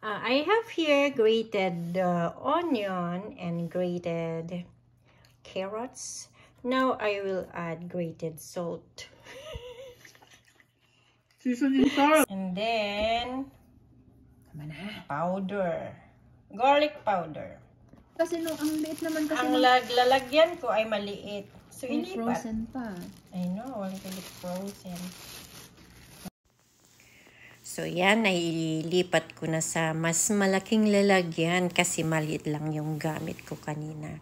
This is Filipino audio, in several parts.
I have here grated onion and grated carrots. Now I will add grated salt. Seasoning salt. And then, powder. Garlic powder. Kasi no, ang liit naman kasi. Ang lalagyan ko ay maliit. So, ilipat. Frozen pa. I know, a little bit frozen. So, yan, nailipat ko na sa mas malaking lalagyan kasi maliit lang yung gamit ko kanina.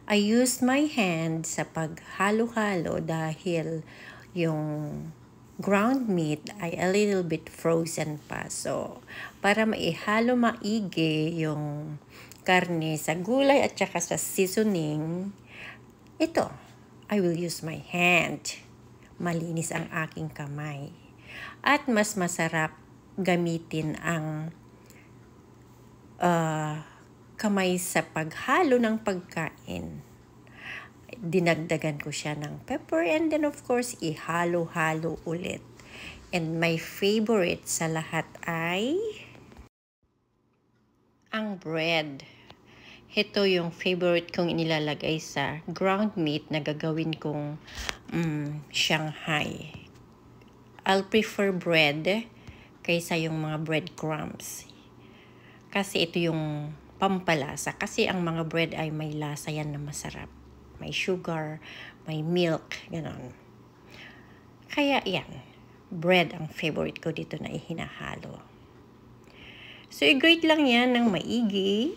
I used my hand sa paghalo-halo dahil yung ground meat ay a little bit frozen pa. So, para maihalo maigi yung karne sa gulay at saka sa seasoning, ito, I will use my hand. Malinis ang aking kamay. At mas masarap gamitin ang kamay sa paghalo ng pagkain. Dinagdagan ko siya ng pepper and then of course ihalo-halo ulit. And my favorite sa lahat ay ang bread. Ito yung favorite kong inilalagay sa ground meat na gagawin kong Shanghai. I'll prefer bread kaysa yung mga breadcrumbs. Kasi ito yung pampalasa. Kasi ang mga bread ay may lasa yan na masarap. May sugar, may milk, ganon. Kaya yan, bread ang favorite ko dito na ihinahalo. So, i-grate lang yan ng maigi.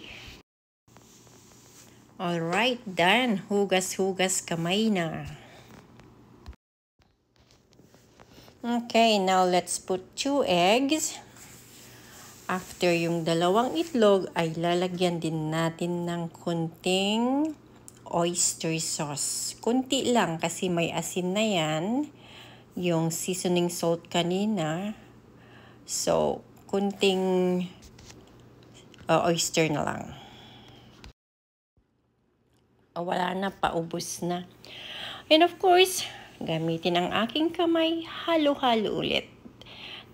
Alright, done. Hugas-hugas kamay na. Okay, now let's put 2 eggs. After yung 2 itlog, ay lalagyan din natin ng kunting oyster sauce. Kunti lang kasi may asin na yan. Yung seasoning salt kanina. So, kunting oyster na lang. Wala na, paubos na. And of course, gamitin ang aking kamay, halo-halo ulit.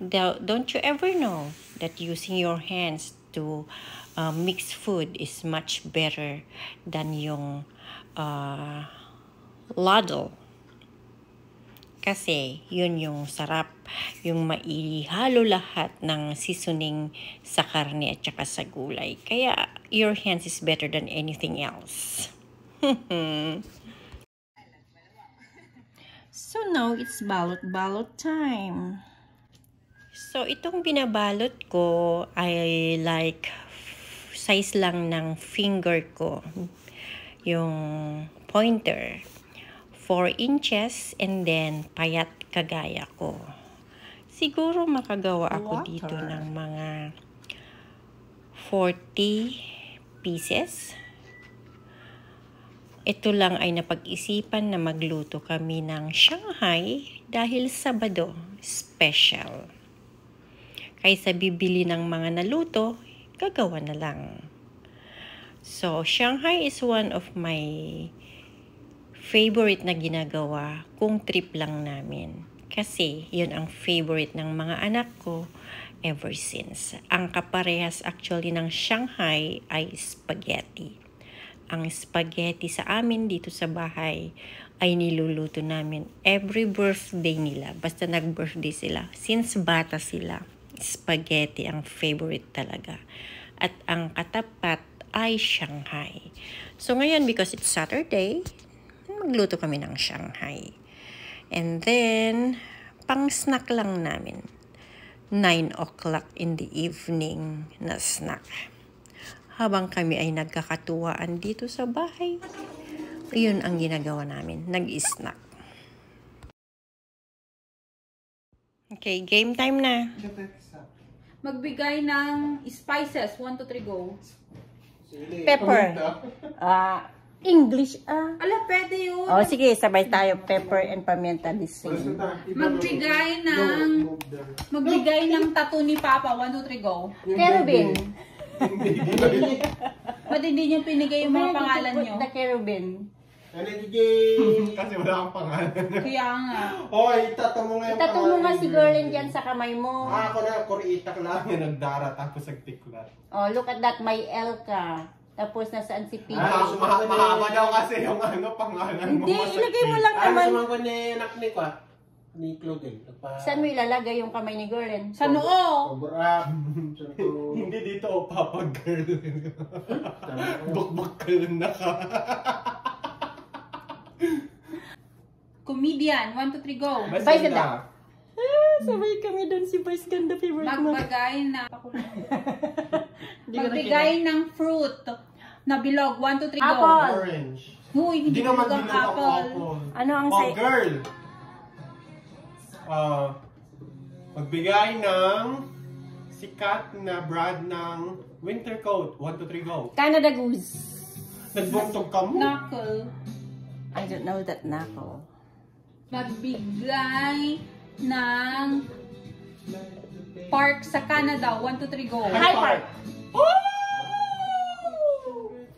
Don't you ever know that using your hands to mix food is much better than yung ladle? Kasi yun yung sarap, yung maihalo lahat ng seasoning sa karne at saka sa gulay. Kaya your hands is better than anything else. So now it's balot time. So itong binabalot ko ay like size lang ng finger ko. Yung pointer. 4 inches and then payat kagaya ko. Siguro makagawa ako dito ng mga 40 pieces. Ito lang ay napag-isipan na magluto kami ng Shanghai dahil Sabado special. Kaysa bibili ng mga naluto, gagawa na lang. So, Shanghai is one of my favorite na ginagawa kung trip lang namin. Kasi, yun ang favorite ng mga anak ko ever since. Ang kaparehas actually ng Shanghai ay spaghetti. Ang spaghetti sa amin dito sa bahay ay niluluto namin every birthday nila. Basta nag-birthday sila. Since bata sila, spaghetti ang favorite talaga. At ang katapat ay Shanghai. So ngayon, because it's Saturday, magluto kami ng Shanghai. And then, pang snack lang namin. 9 o'clock in the evening na snack. Habang kami ay nagkakatuwaan dito sa bahay, yun ang ginagawa namin, nag-snack. Okay, game time na. Magbigay ng spices. 1, 2, 3, go. Pepper. English. Ala, pwede yun. Oh, sige, sabay tayo. Pepper and pimienta the same. Magbigay ng tattoo ni Papa. 1, 2, 3, go. Kerubin. Ba't hindi nyo pinigay yung mga pangalan nyo? The Kerubin. Kasi wala kang pangalan. Kaya nga. Hoy, itato mo nga yung Itato mo nga si Girlin dyan sa kamay mo. Ako na, kuriitak lang yung nagdara tapos nagtiklat. Oh, look at that, may L ka. Tapos nasaan si PJ? Mahaba daw kasi yung pangalan mo. Hindi, ilagay mo lang naman. Ano sumangko ni anak ni ko ni Claudine. Saan mo ilalagay yung kamay ni Girlin? Sa noo. Sobra. Hindi dito, Papa Girl. Bukbuk na ka. Comedian. 1, 2, 3, go. Vice ganda. Sabay kami doon si Vice ganda, favorite mo. Magbigay na. Magbigay ng fruit na bilog. 1, 2, 3, go. Apple. Orange. Huy, hindi naman bilog ang bilog ang apple. apple. Ano ang Oh, girl. Magbigay ng sikat na brand ng winter coat. 1, 2, 3, go. Canada Goose. Nagbungtog ka mo. Knuckle. I don't know that knuckle. Magbigay ng park sa Canada. 1, 2, 3, go. High Park.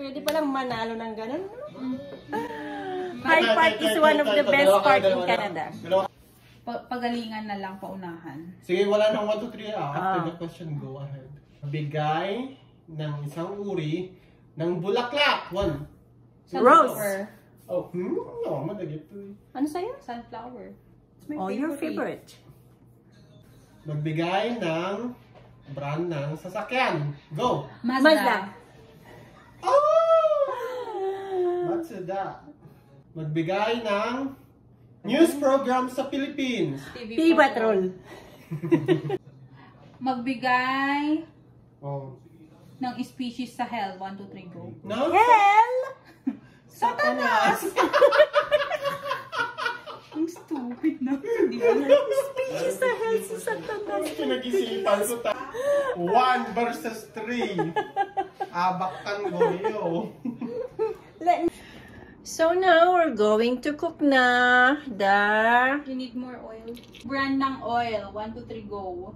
Pwede palang manalo ng ganun. High Park is one of the best park in Canada. Pagalingan na lang paunahan. Sige, wala nang 1, 2, 3 After the question, go ahead. Bigay ng isang uri ng bulaklak. 1. Rose. Oh, no, madagit to eh. Ano sa'yo? Sunflower. It's my Oh, your favorite. Magbigay ng brand ng sasakyan. Go! Mazda. Oh! Mazda. Magbigay ng news program sa Philippines. TV Patrol. Magbigay Oh. ng species sa hell. 1, 2, 3, go. No? Hell! Satanas! Ang stupid na. Hindi ko na. Species sa hell sa Satanas. Pinag-isipan ko 1 versus 3. Abaktan goyo. So now we're going to cook na the You need more oil. Brand ng oil. 1, 2, 3, go.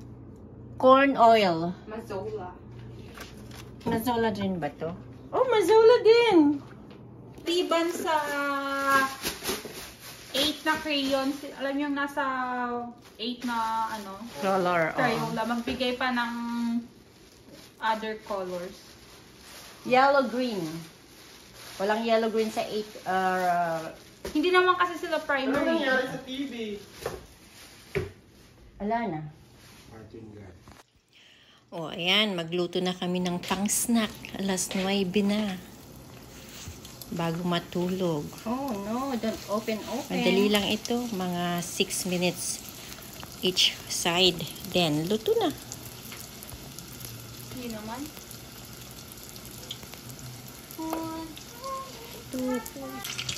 corn oil. Mazola. Mazola din ba to? Oh, Mazola din. Tiban sa 8 na crayon. Alam niyo yung nasa 8 na ano, Color. Crayola. Magbigay pa ng other colors. Yellow green. Walang yellow green sa 8. Hindi naman kasi sila Ano primary. nangyari sa TV? Wala na. Oh, ayan. Magluto na kami ng pang-snack. Alas 9 na. Bago matulog. Oh, no. Don't open. Madali lang ito. Mga 6 minutes each side. Then, luto na. Hindi naman. 1, 2, 3.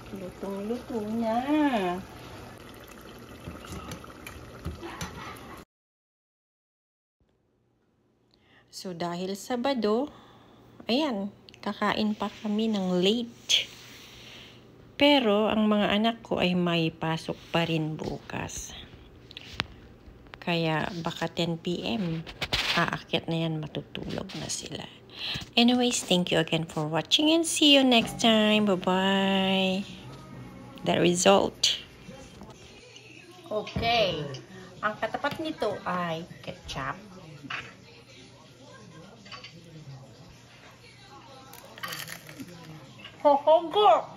Lutong-luto na. So, dahil Sabado, ayan, kakain pa kami ng late. Pero, ang mga anak ko ay may pasok pa rin bukas. Kaya, baka 10 p.m. aakyat na yan, matutulog na sila. Anyways, thank you again for watching and see you next time. Bye-bye. The result. Okay. Ang katapat nito ay ketchup. Hohogo!